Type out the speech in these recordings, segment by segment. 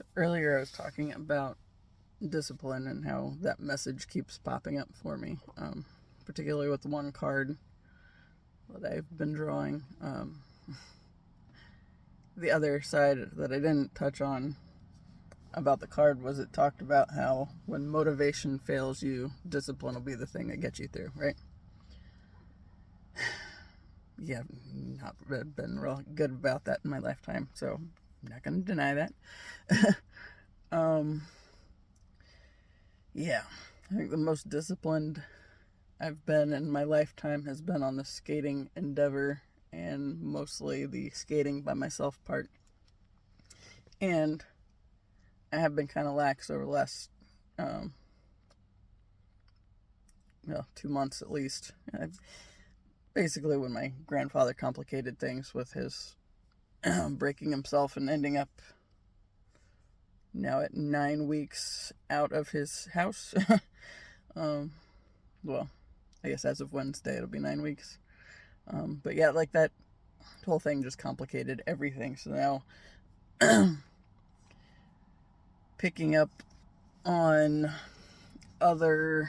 So earlier I was talking about discipline and how that message keeps popping up for me, particularly with the one card that I've been drawing. The other side that I didn't touch on about the card was it talked about how when motivation fails you, discipline will be the thing that gets you through, right? Yeah, not been real good about that in my lifetime, so I'm not going to deny that. um, yeah, I think the most disciplined I've been in my lifetime has been on the skating endeavor and mostly the skating by myself part. And I have been kind of lax over the last, um, 2 months at least. Basically, when my grandfather complicated things with his breaking himself and ending up now at 9 weeks out of his house. um, well, I guess as of Wednesday it'll be 9 weeks. But yeah, like that whole thing just complicated everything. So now picking up on other,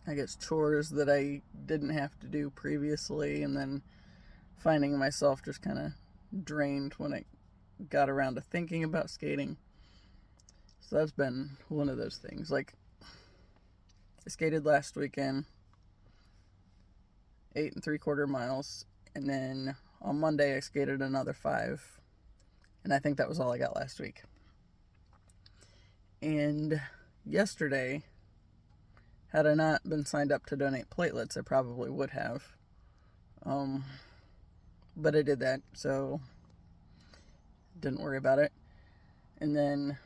I guess, chores that I didn't have to do previously, and then finding myself just kind of drained when I got around to thinking about skating. So that's been one of those things. Like, I skated last weekend, 8 3/4 miles, and then on Monday I skated another 5, and I think that was all I got last week. And yesterday, had I not been signed up to donate platelets, I probably would have. But I did that, so didn't worry about it. And then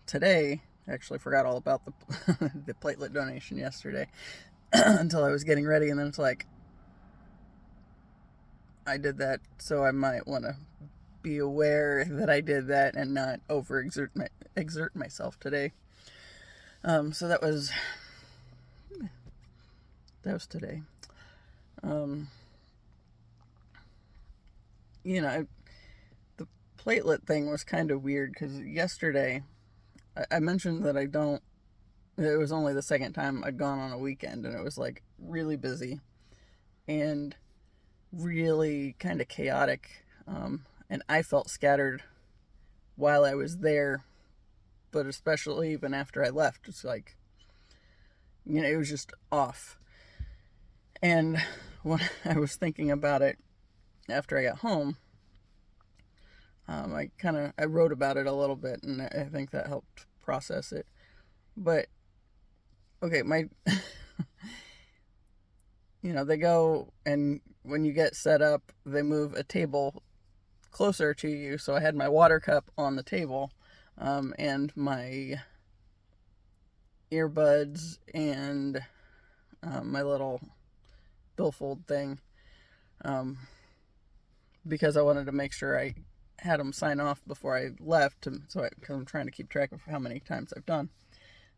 today, I actually forgot all about the the platelet donation yesterday until I was getting ready, and then it's like, I did that, so I might want to be aware that I did that and not exert myself today. So that was today. The platelet thing was kind of weird because yesterday I mentioned that it was only the second time I'd gone on a weekend, and it was like really busy and really kind of chaotic. And I felt scattered while I was there, but especially even after I left. It's like, it was just off. And when I was thinking about it after I got home, I wrote about it a little bit, and I think that helped process it. But okay, they go, and when you get set up, they move a table closer to you. So I had my water cup on the table, and my earbuds and my little billfold thing, because I wanted to make sure I had them sign off before I left, because I'm trying to keep track of how many times I've done.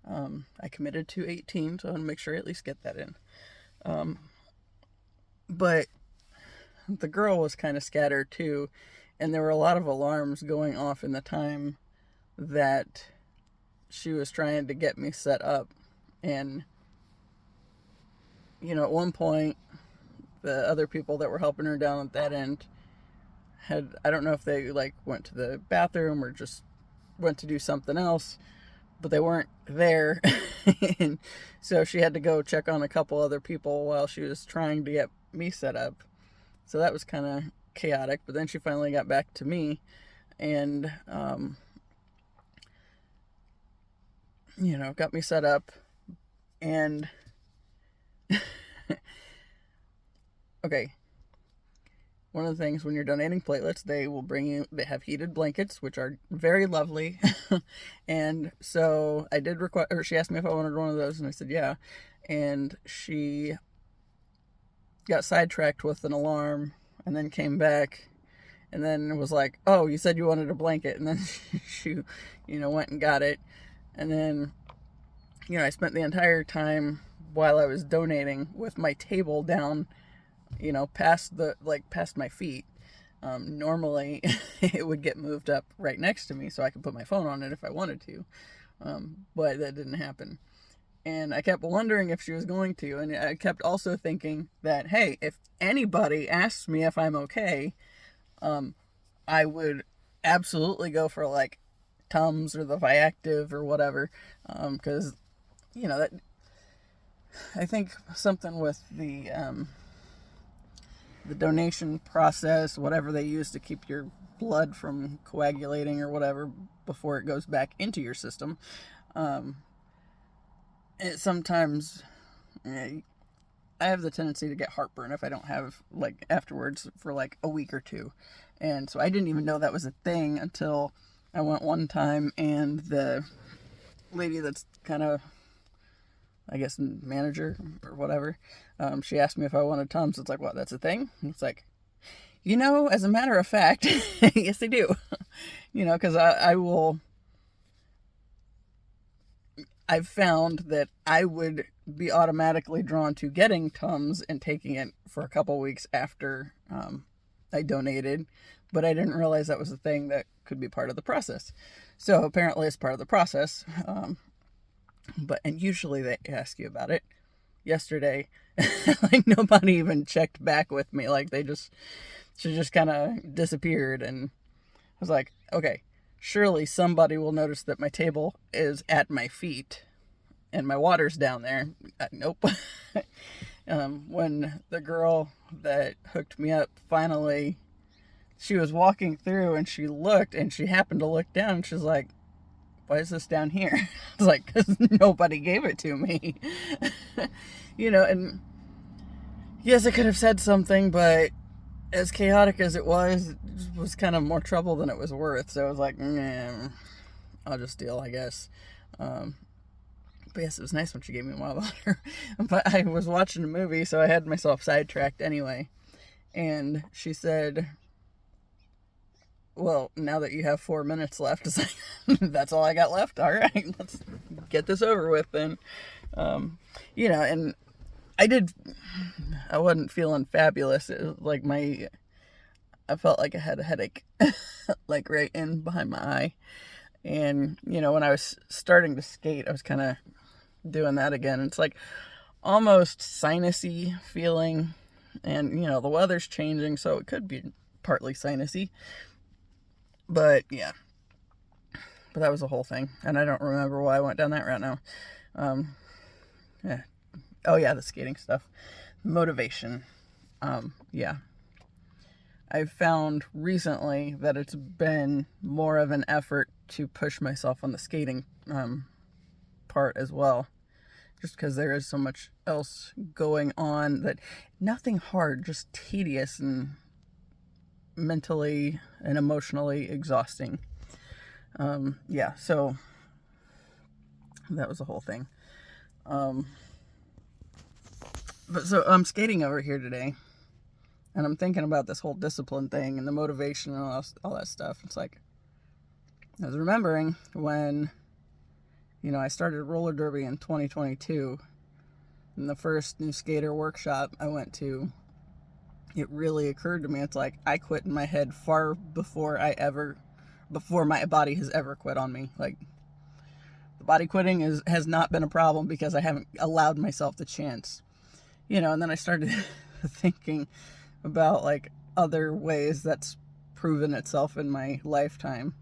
I committed to 18, so I want to make sure I at least get that in. But the girl was kind of scattered too, and there were a lot of alarms going off in the time that she was trying to get me set up. And, at one point, the other people that were helping her down at that end I don't know if they went to the bathroom or just went to do something else, but they weren't there. And so she had to go check on a couple other people while she was trying to get me set up. So that was kind of chaotic, but then she finally got back to me and, got me set up. And okay, one of the things when you're donating platelets, they have heated blankets, which are very lovely. And so I did request, or she asked me if I wanted one of those, and I said yeah. And she got sidetracked with an alarm and then came back, and then was like, oh, you said you wanted a blanket. And then she went and got it. And then I spent the entire time while I was donating with my table down, past my feet. Normally, it would get moved up right next to me so I could put my phone on it if I wanted to, but that didn't happen. And I kept wondering if she was going to, and I kept also thinking that, hey, if anybody asks me if I'm okay, I would absolutely go for like Tums or the Viactive or whatever, because that I think something with the donation process, whatever they use to keep your blood from coagulating or whatever before it goes back into your system. It sometimes, I have the tendency to get heartburn if I don't have, like, afterwards for like a week or two. And so I didn't even know that was a thing until I went one time, and the lady that's kind of, I guess, manager or whatever, she asked me if I wanted Tums. It's like, what, that's a thing? And it's like, as a matter of fact, yes, I do. Because I've found that I would be automatically drawn to getting Tums and taking it for a couple weeks after I donated, but I didn't realize that was a thing that could be part of the process. So apparently it's part of the process. And usually they ask you about it. Yesterday, like, nobody even checked back with me. Like, she just kind of disappeared, and I was like, okay, surely somebody will notice that my table is at my feet and my water's down there. Nope. When the girl that hooked me up finally, she was walking through and she looked, and she happened to look down, and she's like, why is this down here? I was like, because nobody gave it to me. And yes, I could have said something, but as chaotic as it was kind of more trouble than it was worth. So I was like, I'll just deal, I guess. But yes, it was nice when she gave me wild water. But I was watching a movie, so I had myself sidetracked anyway. And she said, well, now that you have 4 minutes left, it's like, that's all I got left. All right, let's get this over with then. And I wasn't feeling fabulous. It was like I felt like I had a headache, like right in behind my eye. And, when I was starting to skate, I was kind of doing that again. It's like almost sinusy feeling. And, the weather's changing, so it could be partly sinusy. But yeah, that was the whole thing, and I don't remember why I went down that route now. Yeah. Oh yeah, the skating stuff, motivation. Yeah, I've found recently that it's been more of an effort to push myself on the skating part as well, just because there is so much else going on, that nothing hard, just tedious and mentally and emotionally exhausting. Yeah, so that was the whole thing. But so I'm skating over here today, and I'm thinking about this whole discipline thing and the motivation and all that stuff. It's like, I was remembering when, I started roller derby in 2022, and the first new skater workshop I went to, it really occurred to me, it's like, I quit in my head far before my body has ever quit on me. Like, the body quitting has not been a problem because I haven't allowed myself the chance. And then I started thinking about, like, other ways that's proven itself in my lifetime.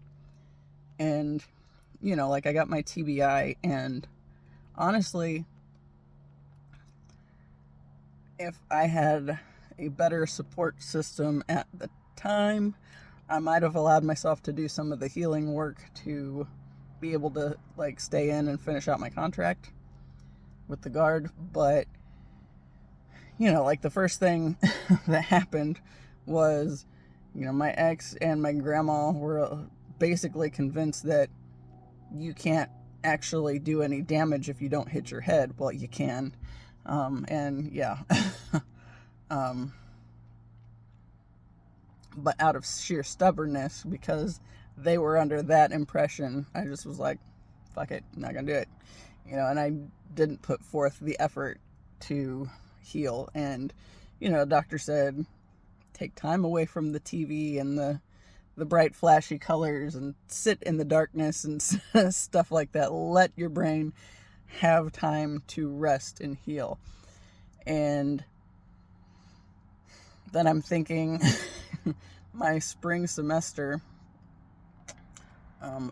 And, like, I got my TBI, and honestly, if I had a better support system at the time, I might have allowed myself to do some of the healing work to be able to, like, stay in and finish out my contract with the Guard. But, like, the first thing that happened was, my ex and my grandma were basically convinced that you can't actually do any damage if you don't hit your head. Well, you can. And yeah. But out of sheer stubbornness, because they were under that impression, I just was like, fuck it, I'm not gonna do it. And I didn't put forth the effort to heal. And, the doctor said take time away from the TV and the bright flashy colors and sit in the darkness and stuff like that. Let your brain have time to rest and heal. And then I'm thinking my spring semester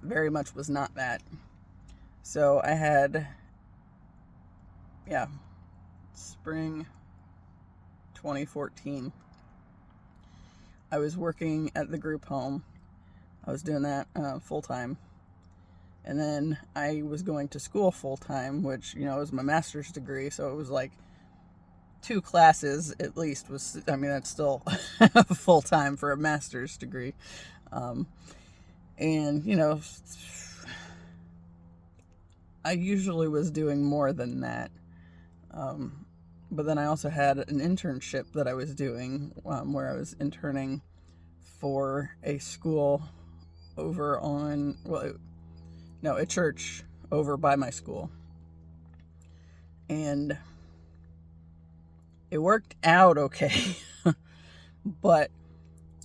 very much was not that. So I had, spring 2014. I was working at the group home. I was doing that full time. And then I was going to school full time, which, was my master's degree. So it was like 2 classes at least that's still full time for a master's degree. And, I usually was doing more than that. But then I also had an internship that I was doing where I was interning for a school over on, a church over by my school. And it worked out okay. But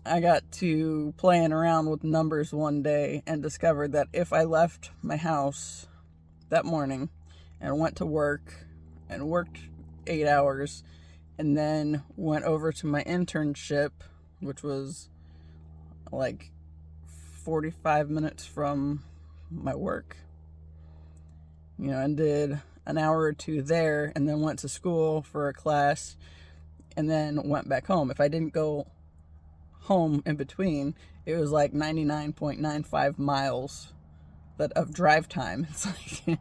I got to playing around with numbers one day and discovered that if I left my house that morning and went to work and worked 8 hours and then went over to my internship, which was like 45 minutes from my work, and did an hour or 2 there and then went to school for a class and then went back home. If I didn't go home in between, it was like 99.95 miles of drive time. It's like,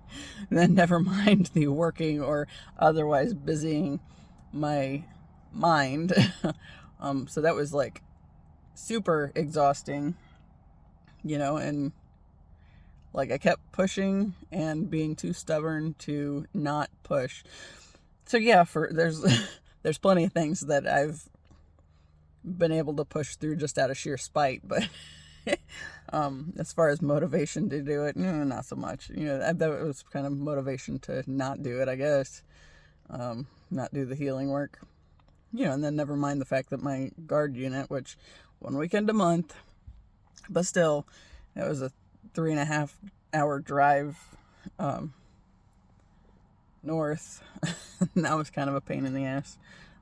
then never mind the working or otherwise busying my mind. So that was like super exhausting, and like I kept pushing and being too stubborn to not push. So yeah, there's plenty of things that I've been able to push through just out of sheer spite, but as far as motivation to do it, not so much. That was kind of motivation to not do it, I guess. Not do the healing work. And then never mind the fact that my guard unit, which 1 weekend a month, but still, it was a 3.5 hour drive north. And that was kind of a pain in the ass.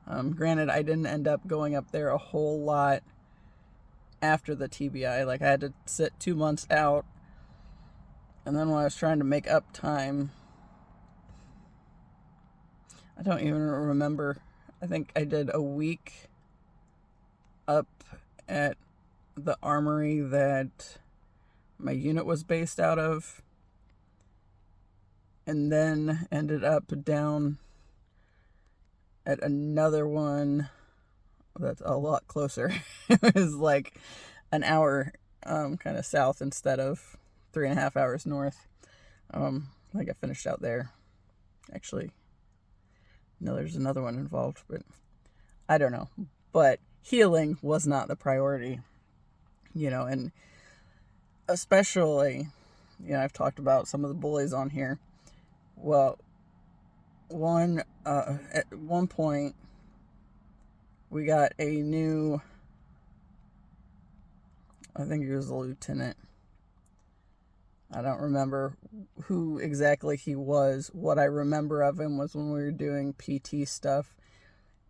Granted, I didn't end up going up there a whole lot after the TBI. Like, I had to sit 2 months out. And then when I was trying to make up time, I don't even remember. I think I did a week up at the armory that my unit was based out of. And then ended up down at another one that's a lot closer. It was like an hour kind of south instead of 3.5 hours north. Like I finished out there. Actually, no, there's another one involved, but I don't know. But healing was not the priority, and especially, I've talked about some of the bullies on here. Well, at one point, we got a new, I think he was a lieutenant. I don't remember who exactly he was. What I remember of him was when we were doing PT stuff,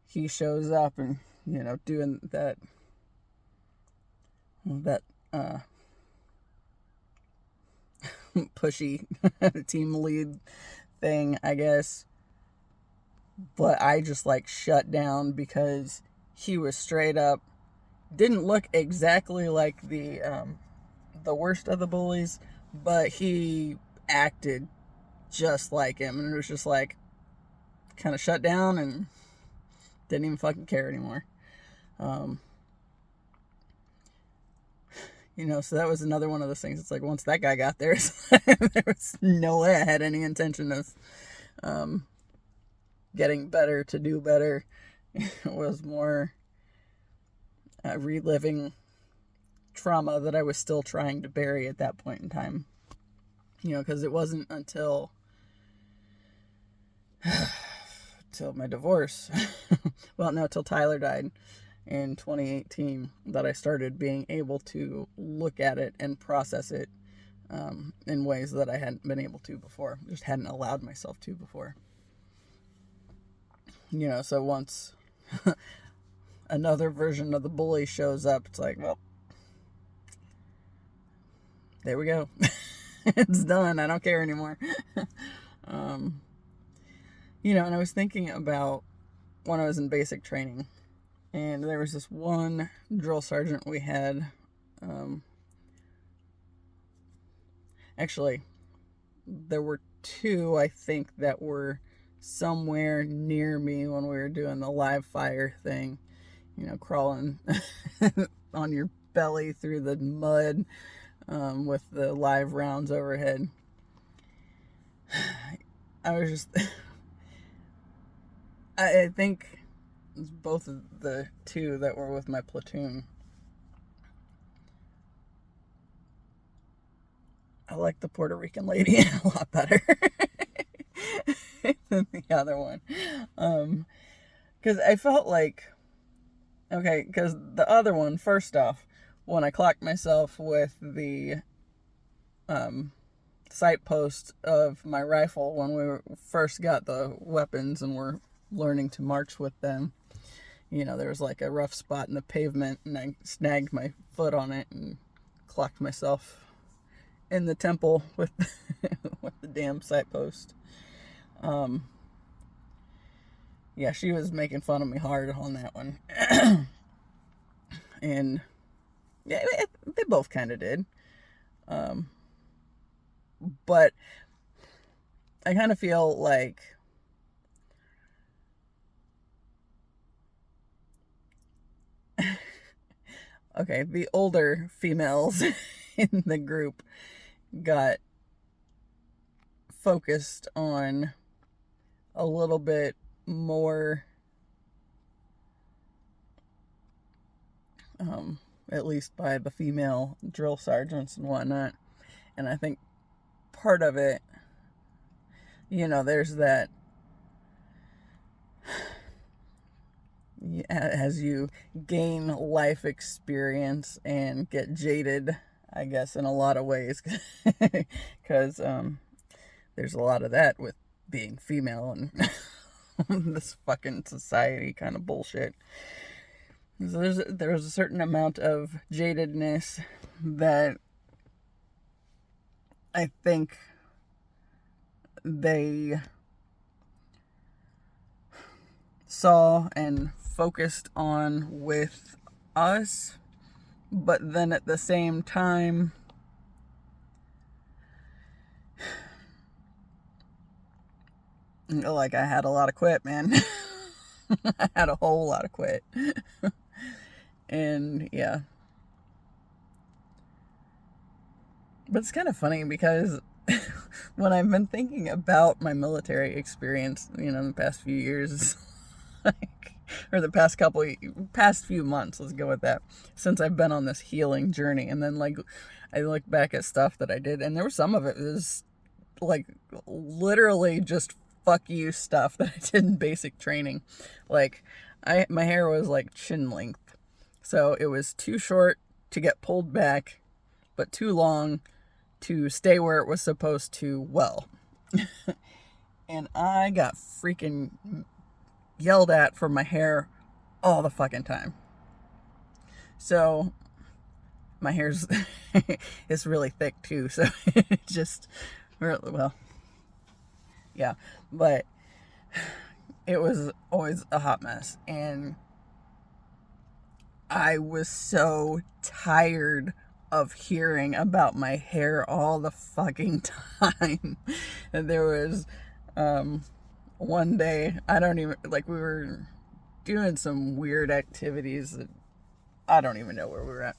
he shows up and, doing that pushy team lead thing, I guess. But I just shut down because he was straight up, didn't look exactly like the worst of the bullies, but he acted just like him, and it was just kind of shut down and didn't even fucking care anymore. So that was another one of those things. It's like, once that guy got there, there was no way I had any intention of getting better to do better. It was more reliving trauma that I was still trying to bury at that point in time. Because it wasn't until my divorce. Well, no, till Tyler died. in 2018 that I started being able to look at it and process it in ways that I hadn't been able to before, just hadn't allowed myself to before. So once another version of the bully shows up, it's like, well, there we go. It's done. I don't care anymore. And I was thinking about when I was in basic training, and there was this one drill sergeant we had. Actually, there were two, I think, that were somewhere near me when we were doing the live fire thing, crawling on your belly through the mud with the live rounds overhead. I was just, I think it's both of the two that were with my platoon. I like the Puerto Rican lady a lot better than the other one. Because I felt like, because the other one, first off, when I clocked myself with the sight post of my rifle when we first got the weapons and were learning to march with them, there was like a rough spot in the pavement, and I snagged my foot on it and clocked myself in the temple with with the damn sight post. Yeah, she was making fun of me hard on that one. And yeah, they both kind of did. But I kind of feel like okay, the older females in the group got focused on a little bit more, at least by the female drill sergeants and whatnot. And I think part of it, there's that, as you gain life experience and get jaded, I guess, in a lot of ways, because there's a lot of that with being female and this fucking society kind of bullshit. So there's a certain amount of jadedness that I think they saw and focused on with us, but then at the same time, like, I had a lot of quit, man. I had a whole lot of quit. And yeah. But it's kind of funny because when I've been thinking about my military experience, the past few years, or the past few months, let's go with that, since I've been on this healing journey, and then I look back at stuff that I did, and there was some of it was literally just fuck you stuff that I did in basic training. My hair was chin length, so it was too short to get pulled back, but too long to stay where it was supposed to well. And I got freaking yelled at for my hair all the fucking time. So my hair's it's really thick too, so it just really, well, yeah, but it was always a hot mess, and I was so tired of hearing about my hair all the fucking time. And there was one day, I don't even, we were doing some weird activities that I don't even know where we were at.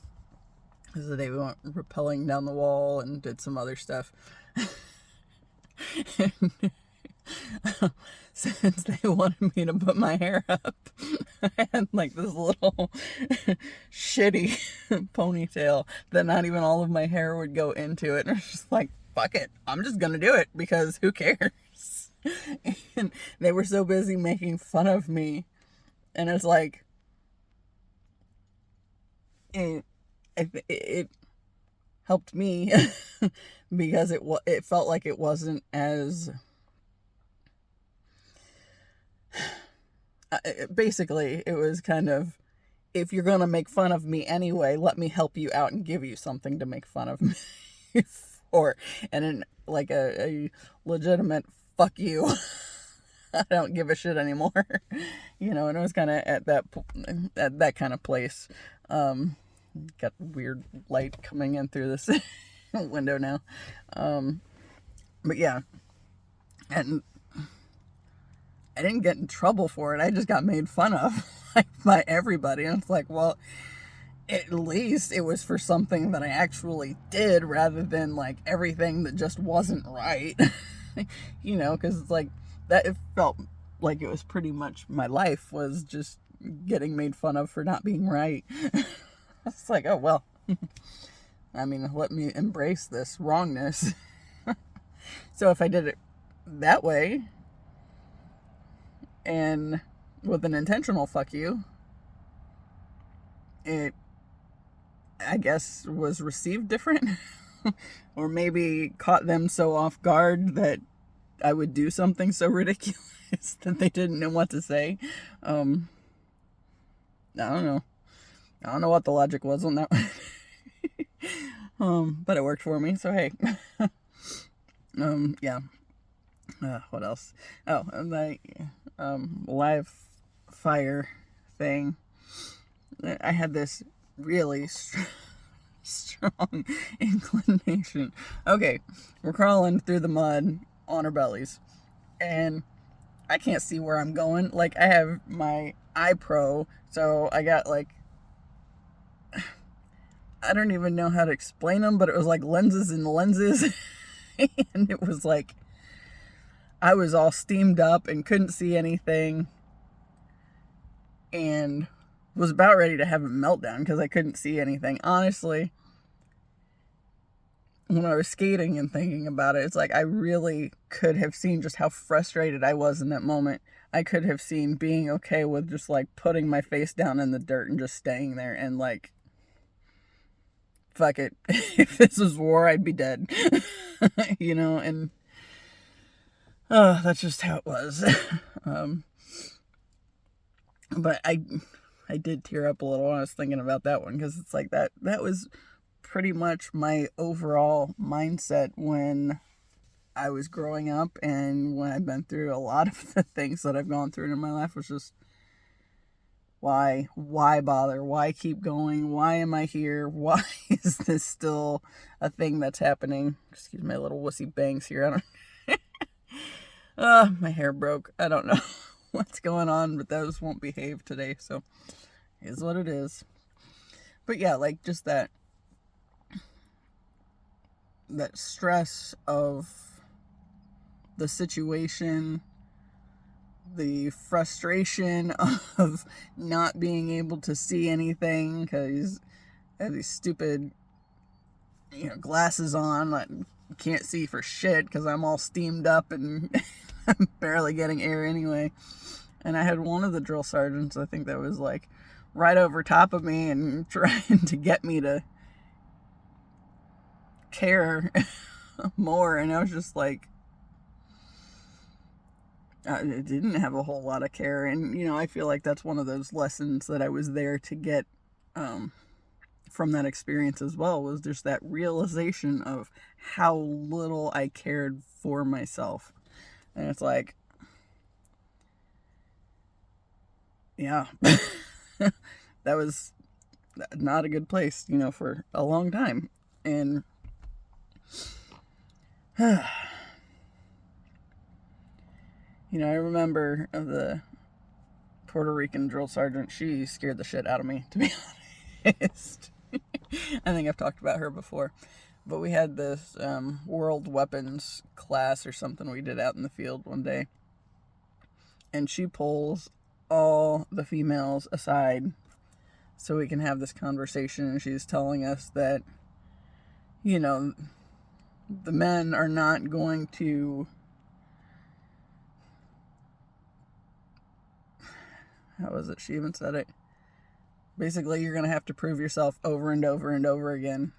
This is the day we went rappelling down the wall and did some other stuff. Since they wanted me to put my hair up, I had this little shitty ponytail that not even all of my hair would go into it. And I was just like, fuck it, I'm just gonna do it because who cares? And they were so busy making fun of me, and it's like, it, it helped me because it felt like it wasn't as basically it was kind of, if you're gonna make fun of me anyway, let me help you out and give you something to make fun of me for, and in like a legitimate fuck you. I don't give a shit anymore, and it was kind of at that kind of place. Got weird light coming in through this window now. But yeah, and I didn't get in trouble for it. I just got made fun of like by everybody. And it's like, well, at least it was for something that I actually did rather than like everything that just wasn't right. Because it's like that, it felt like it was pretty much my life was just getting made fun of for not being right. It's like, oh, well, I mean, let me embrace this wrongness. So if I did it that way and with an intentional fuck you, it, I guess, was received different. Or maybe caught them so off guard that I would do something so ridiculous that they didn't know what to say. I don't know. I don't know what the logic was on that one. But it worked for me, so hey. Yeah. What else? Oh, and the live fire thing. I had this really strong inclination. Okay, we're crawling through the mud on our bellies, and I can't see where I'm going. Like, I have my iPro, so I got like, I don't even know how to explain them, but it was like lenses and lenses. And it was like, I was all steamed up and couldn't see anything, and was about ready to have a meltdown because I couldn't see anything. Honestly, when I was skating and thinking about it, it's like I really could have seen just how frustrated I was in that moment. I could have seen being okay with just like putting my face down in the dirt and just staying there and like, fuck it. If this was war, I'd be dead. And that's just how it was. But I did tear up a little when I was thinking about that one, because it's like that was pretty much my overall mindset when I was growing up, and when I've been through a lot of the things that I've gone through in my life, was just, why bother? Why keep going? Why am I here? Why is this still a thing that's happening? Excuse my little wussy bangs here. I don't my hair broke. I don't know what's going on, but those won't behave today, so it is what it is. But yeah, like, just that stress of the situation, the frustration of not being able to see anything because I have these stupid glasses on. I can't see for shit because I'm all steamed up and I'm barely getting air anyway. And I had one of the drill sergeants, I think, that was like right over top of me and trying to get me to care more, and I was just like, I didn't have a whole lot of care. And I feel like that's one of those lessons that I was there to get from that experience as well, was just that realization of how little I cared for myself. And it's like, yeah, that was not a good place, for a long time. And I remember the Puerto Rican drill sergeant. She scared the shit out of me, to be honest. I think I've talked about her before. But we had this world weapons class or something we did out in the field one day. And she pulls all the females aside so we can have this conversation. And she's telling us that, the men are not going to... How was it? She even said it. Basically, you're going to have to prove yourself over and over and over again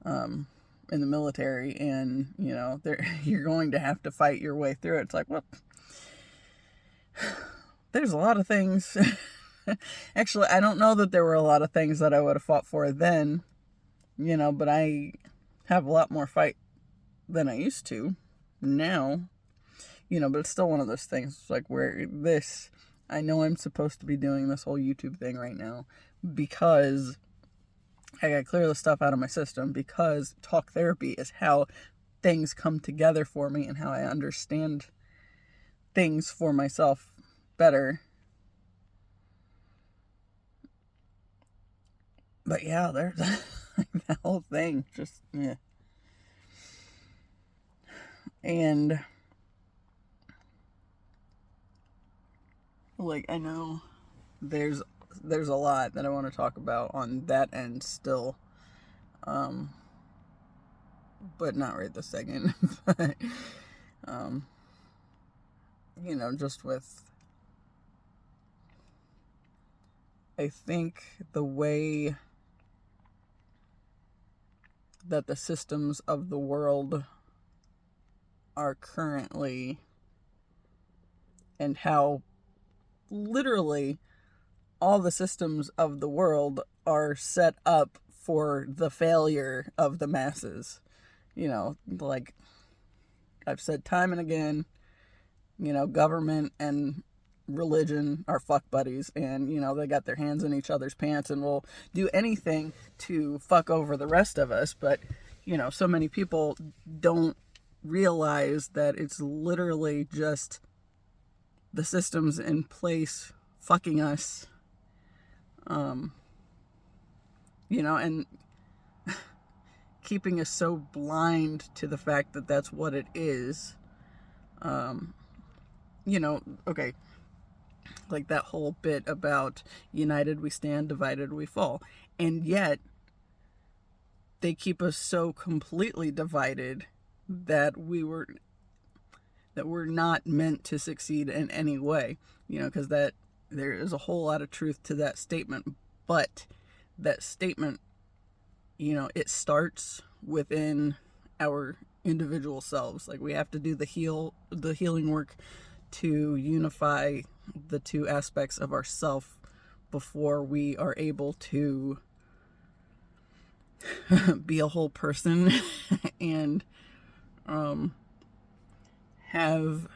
in the military, and, you know, you're going to have to fight your way through it. It's like, well, there's a lot of things. Actually, I don't know that there were a lot of things that I would have fought for then, you know, but I have a lot more fight than I used to now, you know, but it's still one of those things like where I know I'm supposed to be doing this whole YouTube thing right now because I gotta clear the stuff out of my system, because talk therapy is how things come together for me and how I understand things for myself better. But yeah, there's that whole thing just, yeah. And like, I know there's a lot that I want to talk about on that end still, but not right this second. But you know, just with, I think the way that the systems of the world are currently, and how literally all the systems of the world are set up for the failure of the masses. You know, like I've said time and again, you know, government and religion are fuck buddies, and, you know, they got their hands in each other's pants and will do anything to fuck over the rest of us. But, you know, so many people don't realize that it's literally just the systems in place fucking us. You know, and keeping us so blind to the fact that that's what it is. You know, okay, like that whole bit about united we stand, divided we fall. And yet, they keep us so completely divided that we're not meant to succeed in any way. You know, because there is a whole lot of truth to that statement. But that statement, you know, it starts within our individual selves. Like, we have to do the healing work to unify the two aspects of ourself before we are able to be a whole person and have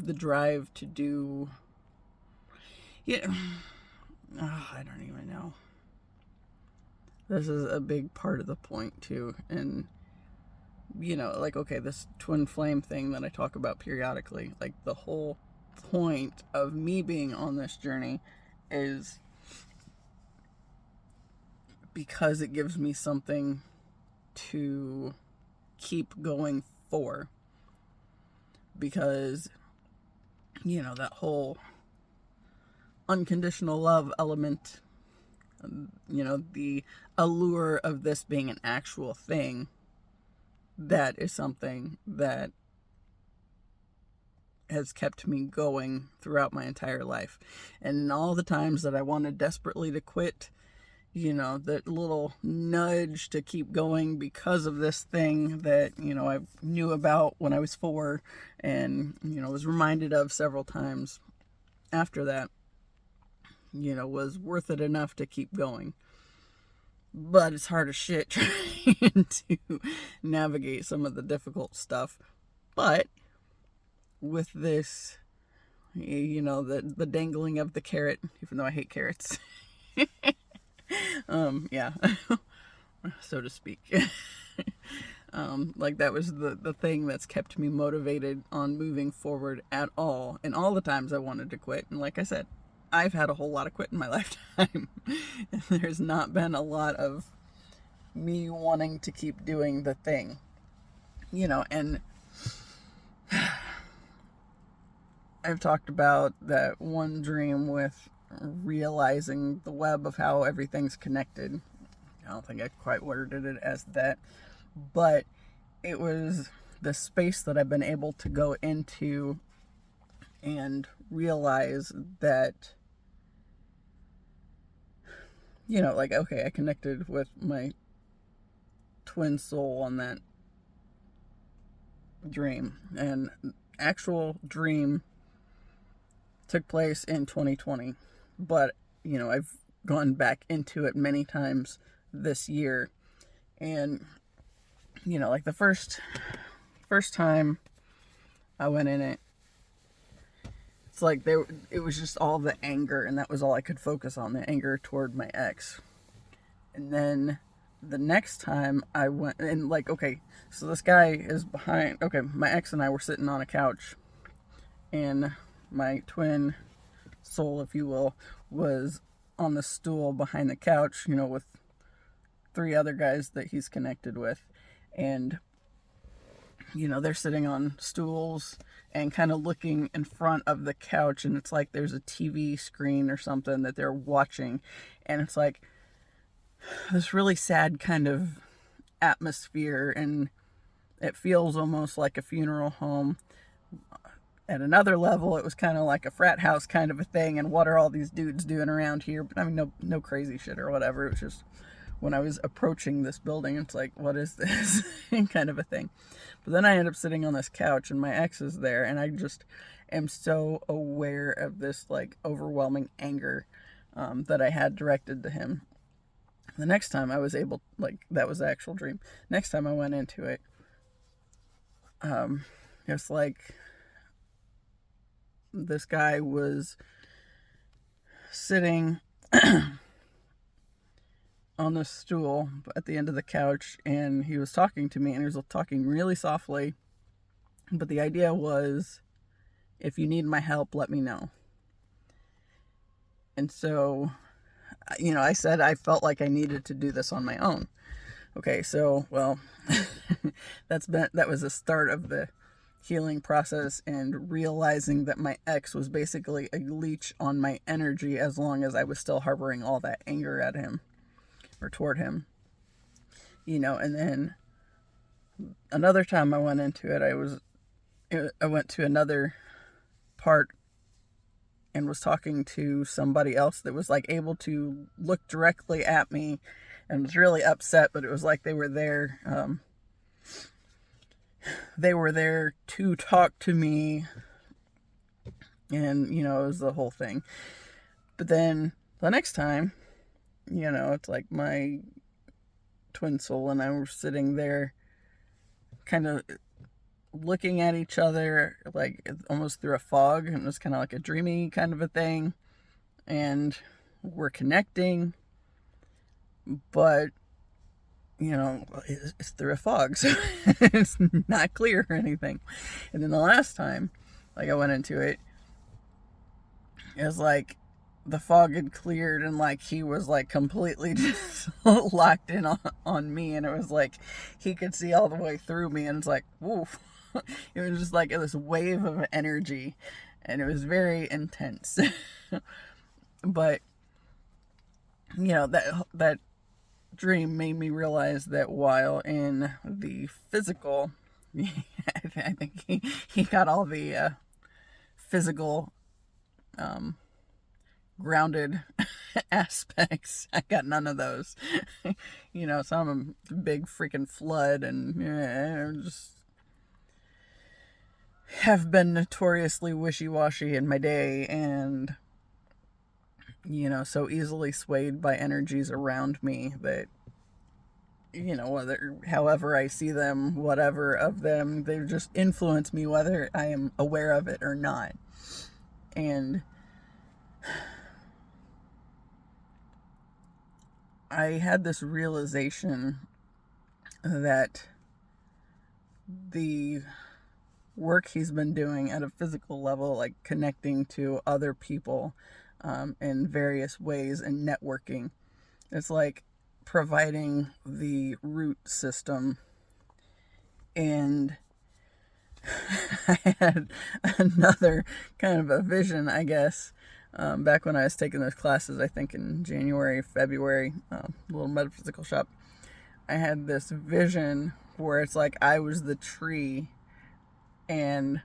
the drive to do, yeah, I don't even know. This is a big part of the point too. And, you know, like, okay, this twin flame thing that I talk about periodically, like, the whole point of me being on this journey is because it gives me something to keep going for. Because, you know, that whole unconditional love element, you know, the allure of this being an actual thing, that is something that has kept me going throughout my entire life. And all the times that I wanted desperately to quit, you know, that little nudge to keep going because of this thing that, you know, I knew about when I was 4 and, you know, was reminded of several times after that, you know, was worth it enough to keep going. But it's hard as shit trying to navigate some of the difficult stuff. But with this, you know, the dangling of the carrot, even though I hate carrots. Yeah, so to speak. Like, that was the thing that's kept me motivated on moving forward at all. And all the times I wanted to quit. And like I said, I've had a whole lot of quit in my lifetime. There's not been a lot of me wanting to keep doing the thing, you know. And I've talked about that one dream with realizing the web of how everything's connected. I don't think I quite worded it as that, but it was the space that I've been able to go into and realize that, like, okay, I connected with my twin soul on that dream, and actual dream took place in 2020, but I've gone back into it many times this year, and like the first time I went in it, it's like it was just all the anger, and that was all I could focus on, the anger toward my ex. And then the next time I went, and like, okay, so this guy is behind, okay, my ex and I were sitting on a couch, and my twin soul, if you will, was on the stool behind the couch, with 3 other guys that he's connected with. And they're sitting on stools and kind of looking in front of the couch, and it's like there's a TV screen or something that they're watching, and it's like this really sad kind of atmosphere, and it feels almost like a funeral home. At another level, it was kind of like a frat house kind of a thing, and what are all these dudes doing around here? But I mean, no crazy shit or whatever. It was just, when I was approaching this building, it's like, what is this? kind of a thing. But then I end up sitting on this couch, and my ex is there, and I just am so aware of this like overwhelming anger that I had directed to him. The next time I was able, like, that was the actual dream. Next time I went into it, it's like this guy was sitting on the stool at the end of the couch, and he was talking to me, and he was talking really softly, but the idea was, if you need my help, let me know. And so, I said I felt like I needed to do this on my own. Okay, so, well, that was the start of the healing process, and realizing that my ex was basically a leech on my energy as long as I was still harboring all that anger at him or toward him. And then another time I went into it, I went to another part and was talking to somebody else that was like able to look directly at me, and was really upset, but it was like they were there to talk to me, and it was the whole thing. But then the next time, it's like my twin soul and I were sitting there kind of looking at each other, like almost through a fog, and it was kind of like a dreamy kind of a thing, and we're connecting, but it's through a fog, so it's not clear or anything. And then the last time, like, I went into it, it was like the fog had cleared, and like he was like completely just locked in on me, and it was like he could see all the way through me, and it's like, woof. It was just like this wave of energy, and it was very intense. But that dream made me realize that while in the physical, I think he got all the physical grounded aspects. I got none of those. So I'm a big freaking flood, and just have been notoriously wishy-washy in my day, and so easily swayed by energies around me that, however I see them, whatever of them, they just influence me whether I am aware of it or not. And I had this realization that the work he's been doing at a physical level, like connecting to other people in various ways and networking, it's like providing the root system. And I had another kind of a vision, I guess, back when I was taking those classes, I think in January, February, little metaphysical shop. I had this vision where it's like I was the tree, and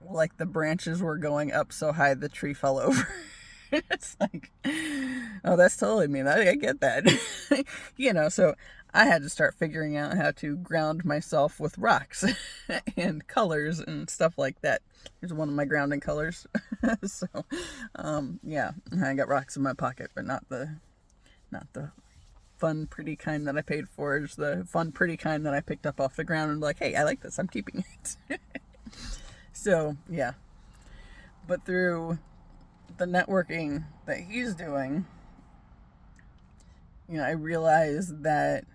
like the branches were going up so high the tree fell over. It's like, oh, that's totally me. I get that. So I had to start figuring out how to ground myself with rocks and colors and stuff like that. Here's one of my grounding colors. So, yeah, I got rocks in my pocket, but not the fun, pretty kind that I paid for. It's the fun, pretty kind that I picked up off the ground and like, hey, I like this. I'm keeping it. So, yeah. But through the networking that he's doing, I realized that,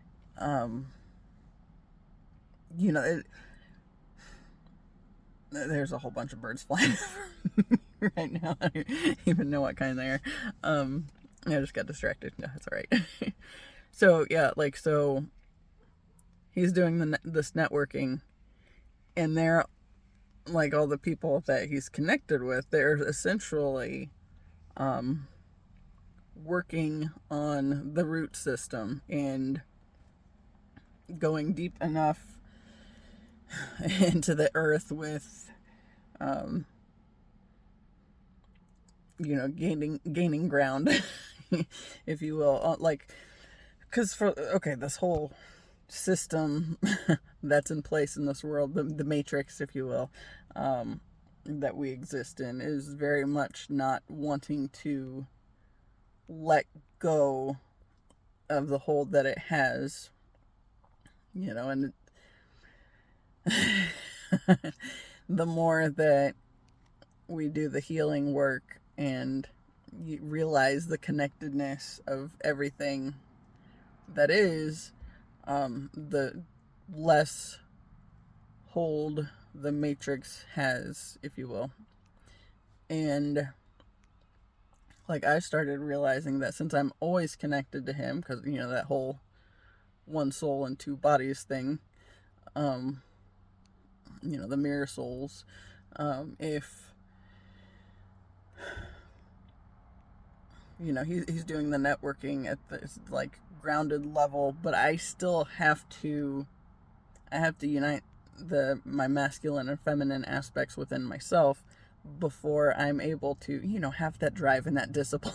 there's a whole bunch of birds flying over right now. I don't even know what kind they are. I just got distracted. No, it's all right. So, yeah, so he's doing this networking, and they're like all the people that he's connected with, they're essentially working on the root system and going deep enough into the earth with gaining ground, if you will, because this whole system that's in place in this world, the matrix, if you will, that we exist in, is very much not wanting to let go of the hold that it has, and the more that we do the healing work and you realize the connectedness of everything that is, the less hold the matrix has, if you will. And I started realizing that since I'm always connected to him, because that whole one soul and two bodies thing, the mirror souls, if he's doing the networking at this grounded level, but I still have to unite my masculine and feminine aspects within myself before I'm able to have that drive and that discipline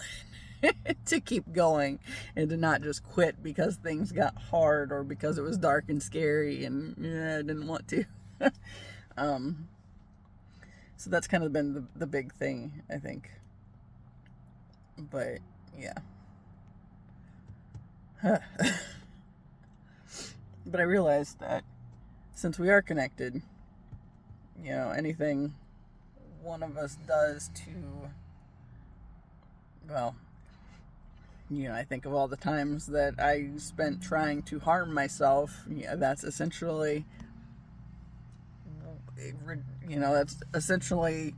to keep going and to not just quit because things got hard or because it was dark and scary and I didn't want to. So that's kind of been the big thing, I think. But yeah. But I realized that since we are connected, anything one of us does to, well, I think of all the times that I spent trying to harm myself. That's essentially, that's essentially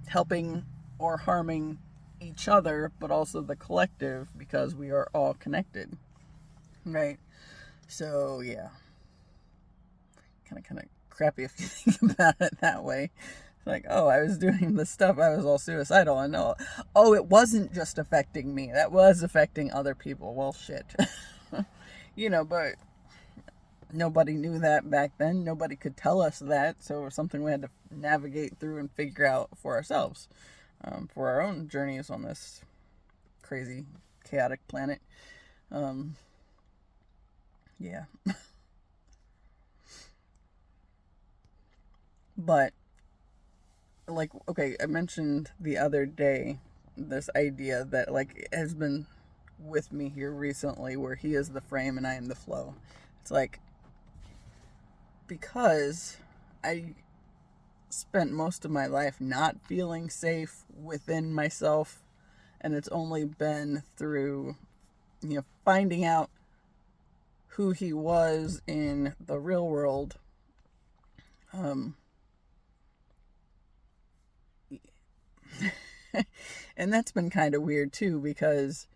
helping or harming each other, but also the collective, because we are all connected, right? So yeah, kind of crappy if you think about it that way. I was doing this stuff, I was all suicidal, and it wasn't just affecting me, that was affecting other people. Well, shit. But nobody knew that back then. Nobody could tell us that, so it was something we had to navigate through and figure out for ourselves, for our own journeys on this crazy, chaotic planet. Yeah. But I mentioned the other day this idea that has been with me here recently, where he is the frame and I am the flow. It's because I spent most of my life not feeling safe within myself, and it's only been through finding out who he was in the real world, and that's been kind of weird too, because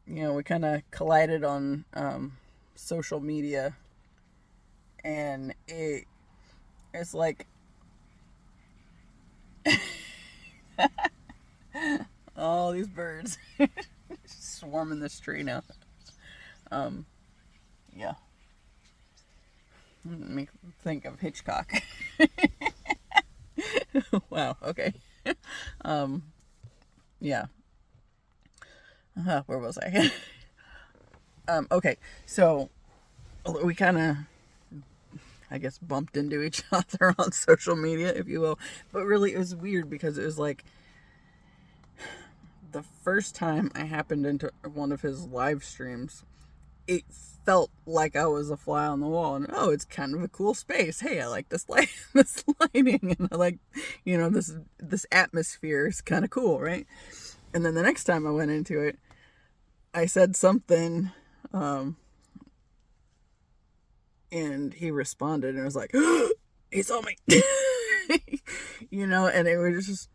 we kind of collided on social media, and it's all these birds swarming this tree now. Yeah, make me think of Hitchcock. Wow, okay. um, yeah. Where was I? Okay, so we kind of, I guess, bumped into each other on social media, if you will. But really, it was weird because it was like the first time I happened into one of his live streams, it felt like I was a fly on the wall, and oh, it's kind of a cool space. Hey, I like this light, this lighting, and I like, this atmosphere is kind of cool, right? And then the next time I went into it, I said something, and he responded, and I was like, he saw me, and it was just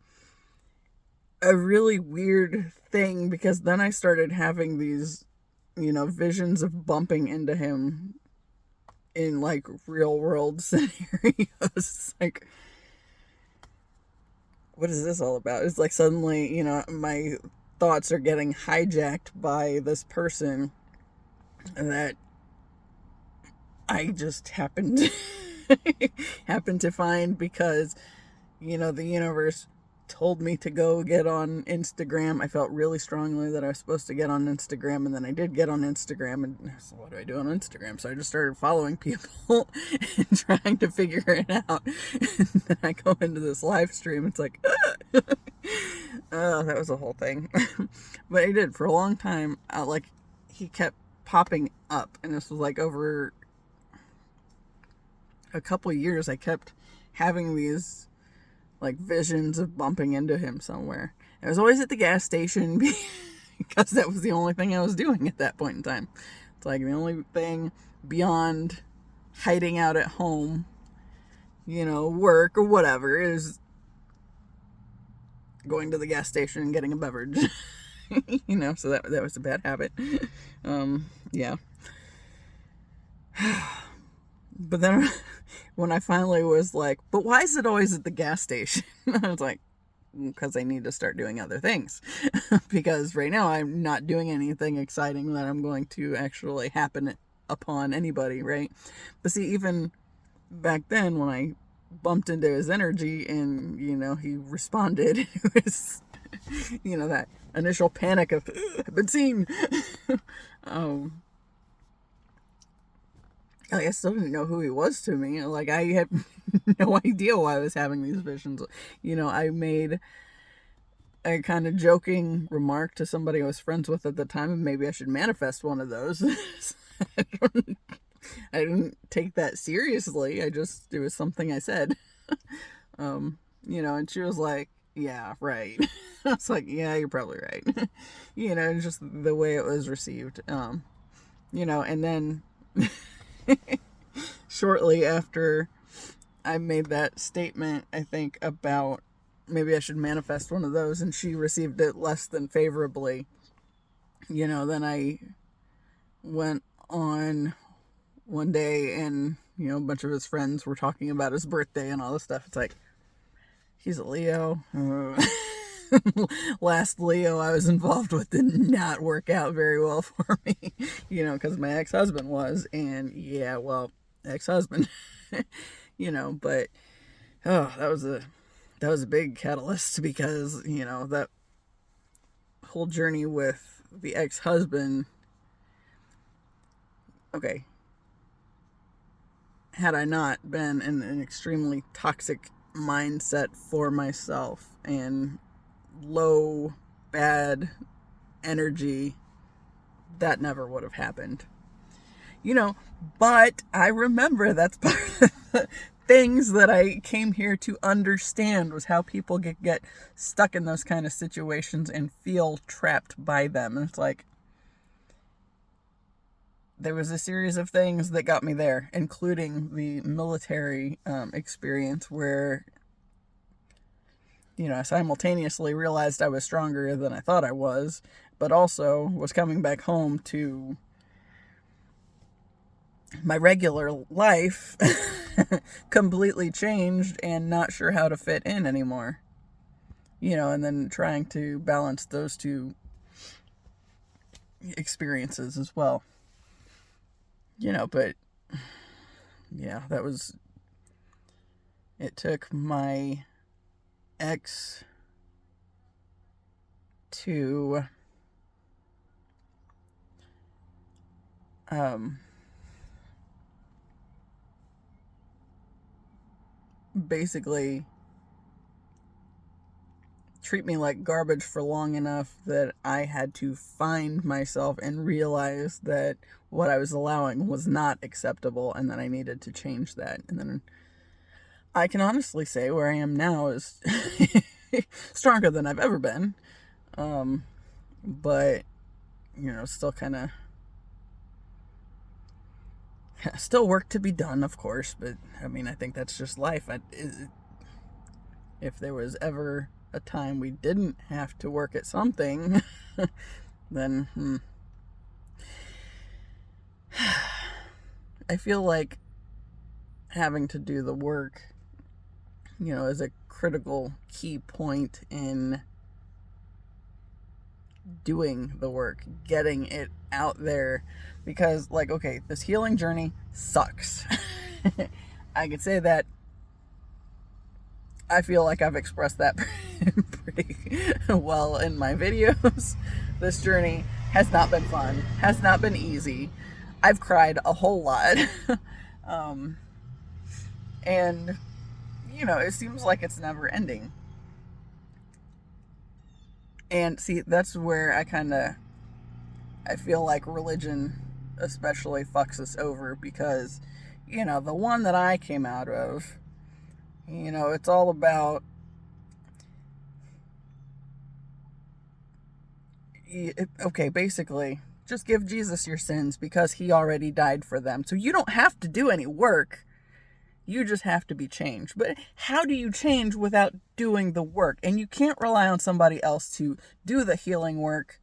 a really weird thing because then I started having these, visions of bumping into him in like real world scenarios. Like, what is this all about? It's like suddenly, my thoughts are getting hijacked by this person that I just happened to find because, the universe told me to go get on Instagram. I felt really strongly that I was supposed to get on Instagram, and then I did get on Instagram, and so what do I do on Instagram? So I just started following people and trying to figure it out. And then I go into this live stream. It's like, oh, that was a whole thing. But I did for a long time. He kept popping up, and this was like over a couple years. I kept having these like visions of bumping into him somewhere. It was always at the gas station because that was the only thing I was doing at that point in time. It's like the only thing beyond hiding out at home, work or whatever, is going to the gas station and getting a beverage. So that was a bad habit. Yeah. But then when I finally was like, but why is it always at the gas station? I was like, because I need to start doing other things. Because right now I'm not doing anything exciting that I'm going to actually happen upon anybody, right? But see, even back then when I bumped into his energy and, he responded, it was, that initial panic of, I've been seen. I still didn't know who he was to me. Like, I had no idea why I was having these visions. I made a kind of joking remark to somebody I was friends with at the time, maybe I should manifest one of those. I didn't take that seriously. It was something I said. And she was like, yeah, right. I was like, yeah, you're probably right. Just the way it was received. And then shortly after I made that statement, I think, about maybe I should manifest one of those, and she received it less than favorably, then I went on one day and, a bunch of his friends were talking about his birthday and all this stuff. It's like, he's a Leo. Last Leo I was involved with did not work out very well for me, because my ex-husband was, and yeah, well, ex-husband, but that was a big catalyst because, that whole journey with the ex-husband, okay, had I not been in an extremely toxic mindset for myself and low, bad energy, that never would have happened. But I remember that's part of the things that I came here to understand was how people get stuck in those kind of situations and feel trapped by them. And it's like, there was a series of things that got me there, including the military experience where, I simultaneously realized I was stronger than I thought I was, but also was coming back home to my regular life completely changed and not sure how to fit in anymore. And then trying to balance those two experiences as well. But yeah, it took my X to basically treat me like garbage for long enough that I had to find myself and realize that what I was allowing was not acceptable and that I needed to change that. And then I can honestly say where I am now is stronger than I've ever been. But, still kind of, still work to be done, of course. But, I mean, I think that's just life. If there was ever a time we didn't have to work at something, then I feel like having to do the work, is a critical key point in doing the work, getting it out there, because okay, this healing journey sucks. I could say that. I feel like I've expressed that pretty well in my videos. This journey has not been fun, has not been easy. I've cried a whole lot. And, it seems like it's never ending. And see, that's where I feel like religion especially fucks us over, because, the one that I came out of, it's all about basically just give Jesus your sins because he already died for them. So you don't have to do any work. You just have to be changed. But how do you change without doing the work? And you can't rely on somebody else to do the healing work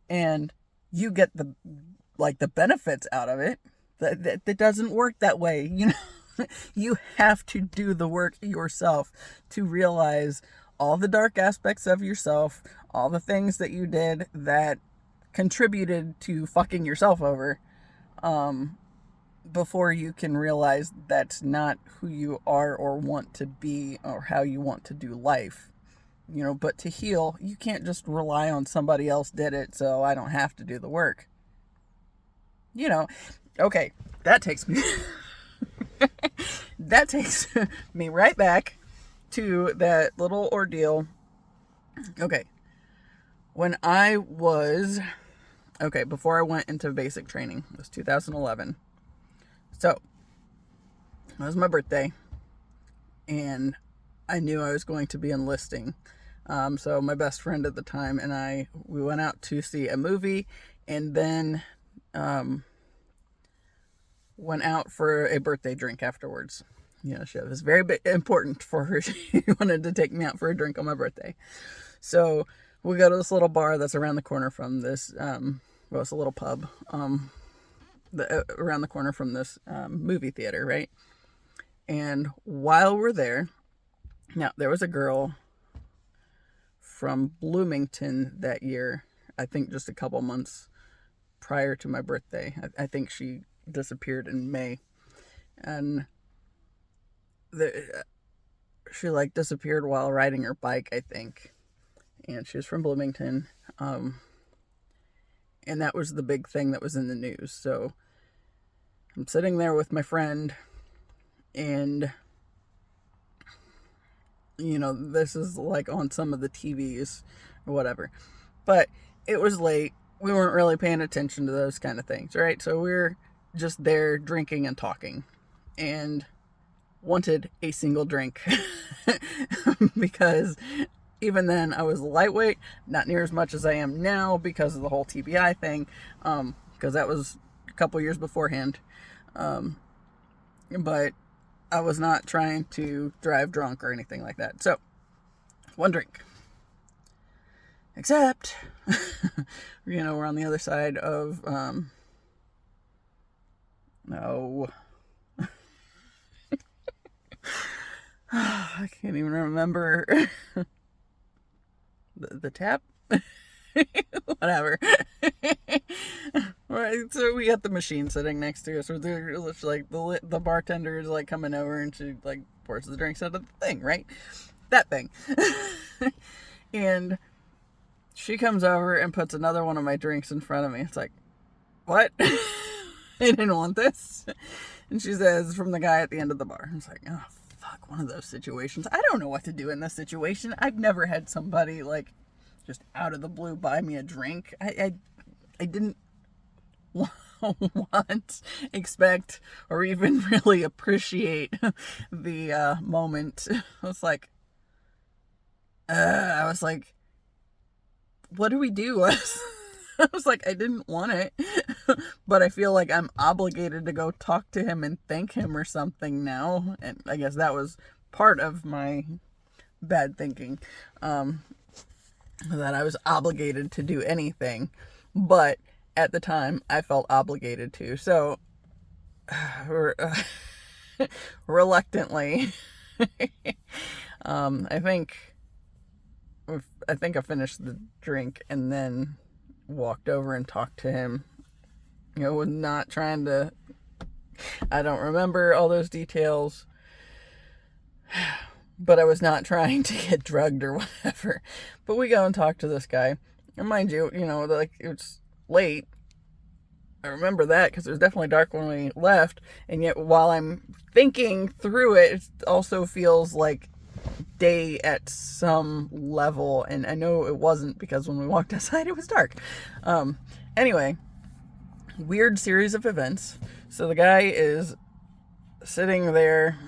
and you get the benefits out of it. That doesn't work that way, You have to do the work yourself to realize all the dark aspects of yourself, all the things that you did that contributed to fucking yourself over, before you can realize that's not who you are or want to be or how you want to do life. But to heal, you can't just rely on somebody else did it, so I don't have to do the work. Okay, that takes me... that takes me right back to that little ordeal. Okay. When I was... Okay, before I went into basic training, it was 2011. So, it was my birthday, and I knew I was going to be enlisting. So my best friend at the time and we went out to see a movie, and then went out for a birthday drink afterwards. It was very important for her. She wanted to take me out for a drink on my birthday. So we go to this little bar that's around the corner from this, it's a little pub, around the corner from this movie theater, right? And while we're there, now there was a girl from Bloomington that year, I think just a couple months prior to my birthday. I think she disappeared in May, and she disappeared while riding her bike, I think, and she was from Bloomington, and that was the big thing that was in the news. So I'm sitting there with my friend, and this is on some of the TVs or whatever, but it was late. We weren't really paying attention to those kind of things, right? So we're just there drinking and talking, and wanted a single drink because even then I was lightweight, not near as much as I am now because of the whole TBI thing, because that was a couple years beforehand, but I was not trying to drive drunk or anything like that. So one drink, except we're on the other side of no I can't even remember the tap. Whatever. Right, so we got the machine sitting next to us. The bartender is coming over, and she pours the drinks out of the thing, right? that thing. And she comes over and puts another one of my drinks in front of me. It's like, what? I didn't want this. And she says, from the guy at the end of the bar. It's like, oh, fuck, one of those situations. I don't know what to do in this situation. I've never had somebody, like, just out of the blue buy me a drink. I didn't want, expect, or even really appreciate the moment. I was like, what do we do? I was like, I didn't want it, but I feel like I'm obligated to go talk to him and thank him or something now. And I guess that was part of my bad thinking, that I was obligated to do anything. But at the time, I felt obligated to. So, reluctantly, I think I finished the drink and then walked over and talked to him. You know, was not trying to, I don't remember all those details, but I was not trying to get drugged or whatever. But we go and talk to this guy. And mind you, like, it's late. I remember that because it was definitely dark when we left. And yet while I'm thinking through it, it also feels like day at some level. And I know it wasn't, because when we walked outside, it was dark. Anyway, weird series of events. So the guy is sitting there,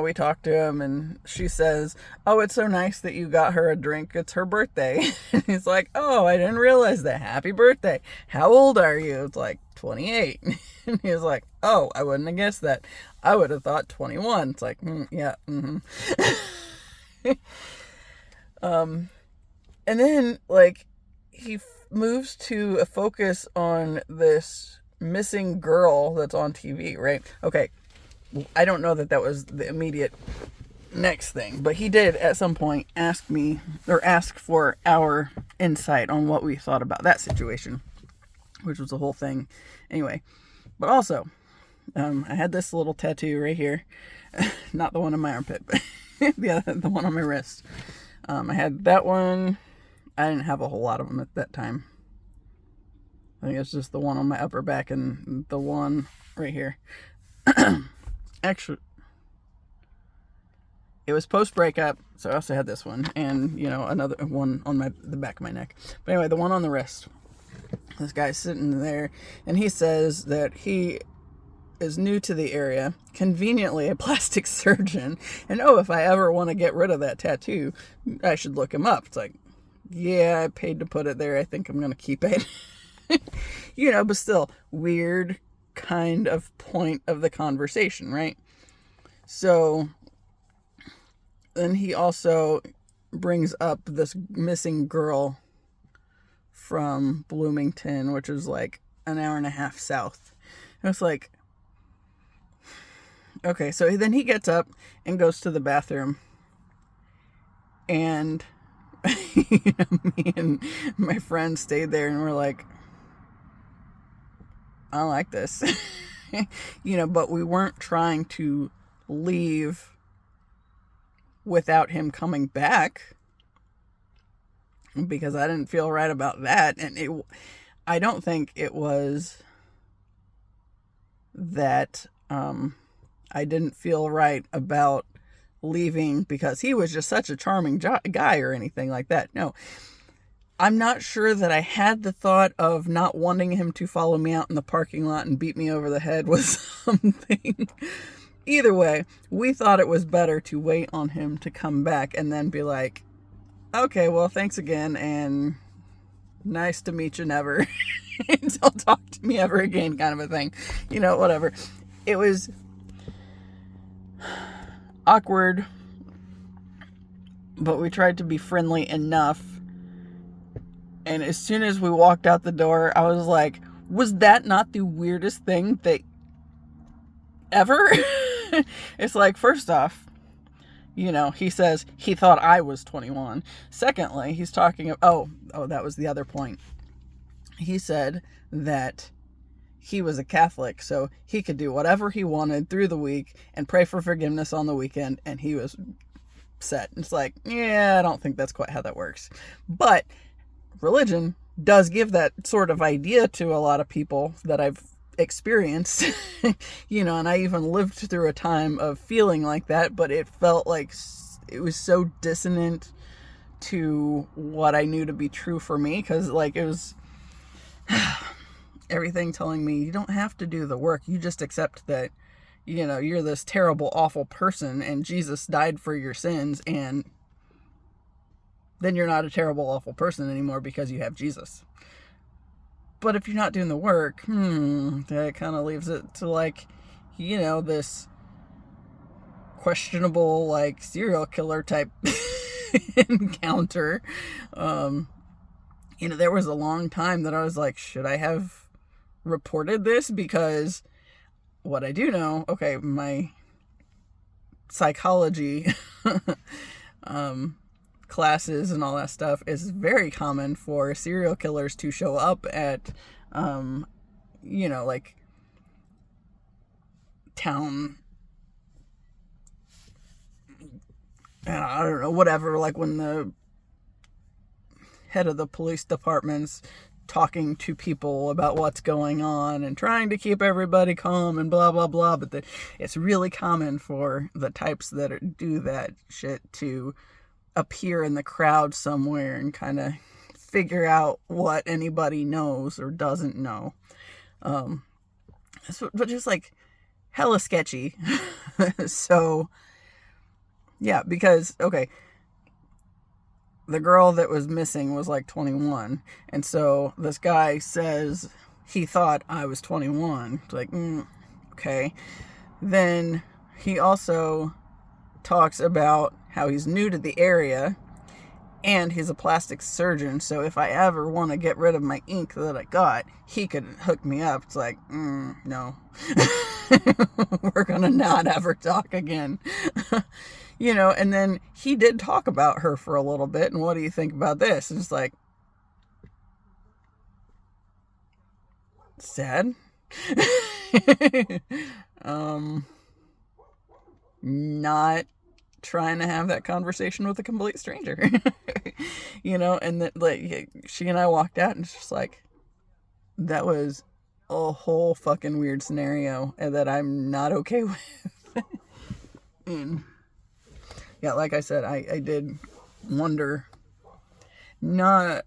we talked to him, and she says, oh, it's so nice that you got her a drink. It's her birthday. And he's like, oh, I didn't realize that. Happy birthday. How old are you? It's like, 28. And he was like, oh, I wouldn't have guessed that. I would have thought 21. It's like, yeah. Mm-hmm. And then, like, he moves to a focus on this missing girl that's on TV, right? Okay, I don't know that was the immediate next thing, but he did at some point ask for our insight on what we thought about that situation, which was the whole thing. Anyway, but also, I had this little tattoo right here, not the one on my armpit, but the one on my wrist. I had that one. I didn't have a whole lot of them at that time. I think it's just the one on my upper back and the one right here. Actually, it was post-breakup, so I also had this one, and, another one on the back of my neck. But anyway, the one on the wrist. This guy's sitting there, and he says that he is new to the area, conveniently a plastic surgeon, and if I ever want to get rid of that tattoo, I should look him up. It's like, yeah, I paid to put it there. I think I'm going to keep it. But still, weird kind of point of the conversation, right? So then he also brings up this missing girl from Bloomington, which is like an hour and a half south. And it's like, okay, so then he gets up and goes to the bathroom, and me and my friend stayed there, and we're like, I don't like this. But we weren't trying to leave without him coming back, because I didn't feel right about that. And I don't think it was that I didn't feel right about leaving because he was just such a charming guy or anything like that. No, I'm not sure that I had the thought of not wanting him to follow me out in the parking lot and beat me over the head with something. Either way, we thought it was better to wait on him to come back and then be like, okay, well, thanks again, and nice to meet you never. Don't talk to me ever again, kind of a thing. Whatever. It was awkward, but we tried to be friendly enough. And as soon as we walked out the door, I was like, was that not the weirdest thing that ever? It's like, first off, he says he thought I was 21. Secondly, he's talking, that was the other point. He said that he was a Catholic, so he could do whatever he wanted through the week and pray for forgiveness on the weekend, and he was upset. It's like, yeah, I don't think that's quite how that works. But religion does give that sort of idea to a lot of people that I've experienced, and I even lived through a time of feeling like that, but it felt like it was so dissonant to what I knew to be true for me, because like it was everything telling me you don't have to do the work, you just accept that you're this terrible, awful person and Jesus died for your sins, and then you're not a terrible, awful person anymore because you have Jesus. But if you're not doing the work, that kind of leaves it to like, this questionable, like, serial killer type encounter. There was a long time that I was like, should I have reported this? Because what I do know, okay, my psychology classes and all that stuff is very common for serial killers to show up at, like town, I don't know, whatever, like when the head of the police department's talking to people about what's going on and trying to keep everybody calm and blah, blah, blah. But it's really common for the types that do that shit to appear in the crowd somewhere and kind of figure out what anybody knows or doesn't know. But just like hella sketchy. So, yeah, because, okay, the girl that was missing was like 21. And so this guy says he thought I was 21. It's like, okay. Then he also talks about how he's new to the area and he's a plastic surgeon. So if I ever want to get rid of my ink that I got, he could hook me up. It's like, no. We're going to not ever talk again. And then he did talk about her for a little bit. And what do you think about this? It's like, sad. Not trying to have that conversation with a complete stranger. And that, like, she and I walked out and it's just like, that was a whole fucking weird scenario and that I'm not okay with. And yeah, like I said, I did wonder, I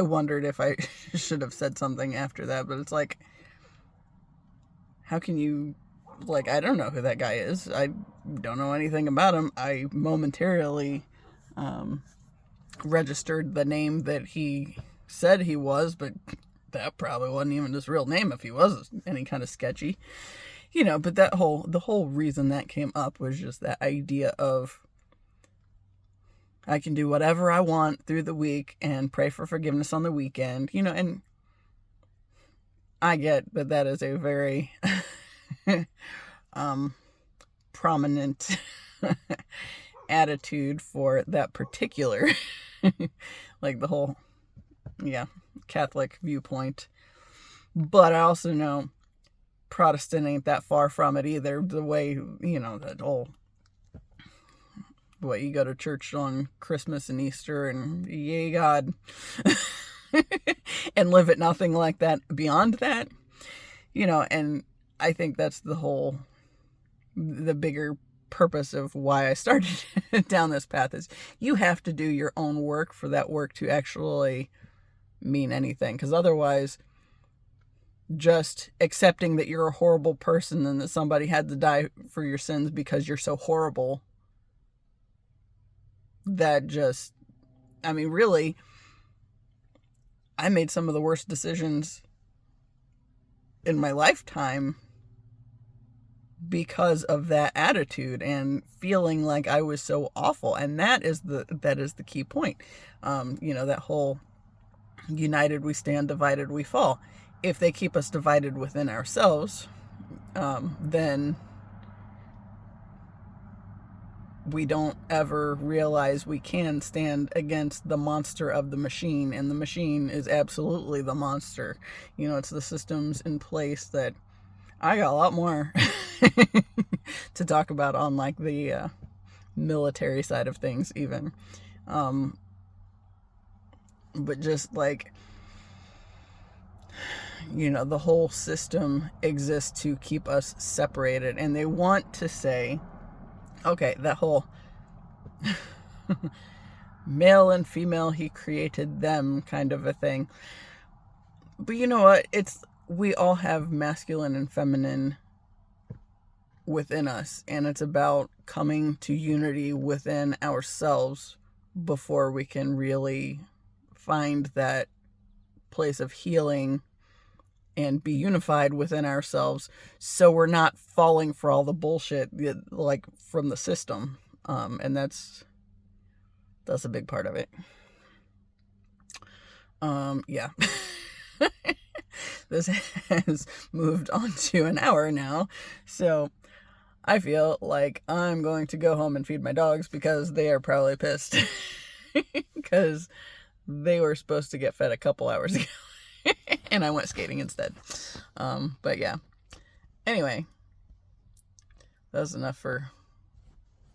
wondered if I should have said something after that, but it's like, how can you, like, I don't know who that guy is. I don't know anything about him. I momentarily registered the name that he said he was, but that probably wasn't even his real name if he was any kind of sketchy. But the whole reason that came up was just that idea of I can do whatever I want through the week and pray for forgiveness on the weekend, and I get that is a very prominent attitude for that particular, like the whole, Catholic viewpoint. But I also know Protestant ain't that far from it either. The way, that whole, what, you go to church on Christmas and Easter and yay God, and live it nothing like that beyond that, and I think that's the bigger purpose of why I started down this path is you have to do your own work for that work to actually mean anything. Because otherwise, just accepting that you're a horrible person and that somebody had to die for your sins because you're so horrible, that just, really, I made some of the worst decisions in my lifetime because of that attitude and feeling like I was so awful. And that is the key point. That whole united we stand, divided we fall. If they keep us divided within ourselves, then we don't ever realize we can stand against the monster of the machine. And the machine is absolutely the monster. It's the systems in place that I got a lot more to talk about on, like, the military side of things even. But just like, the whole system exists to keep us separated. And they want to say, okay, that whole male and female, he created them kind of a thing. But you know what? We all have masculine and feminine within us, and it's about coming to unity within ourselves before we can really find that place of healing and be unified within ourselves, so we're not falling for all the bullshit like from the system. And that's a big part of it. Yeah. This has moved on to an hour now, so I feel like I'm going to go home and feed my dogs because they are probably pissed because they were supposed to get fed a couple hours ago and I went skating instead. But yeah, anyway, that was enough for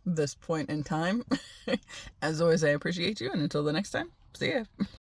this point in time. As always, I appreciate you, and until the next time, see ya.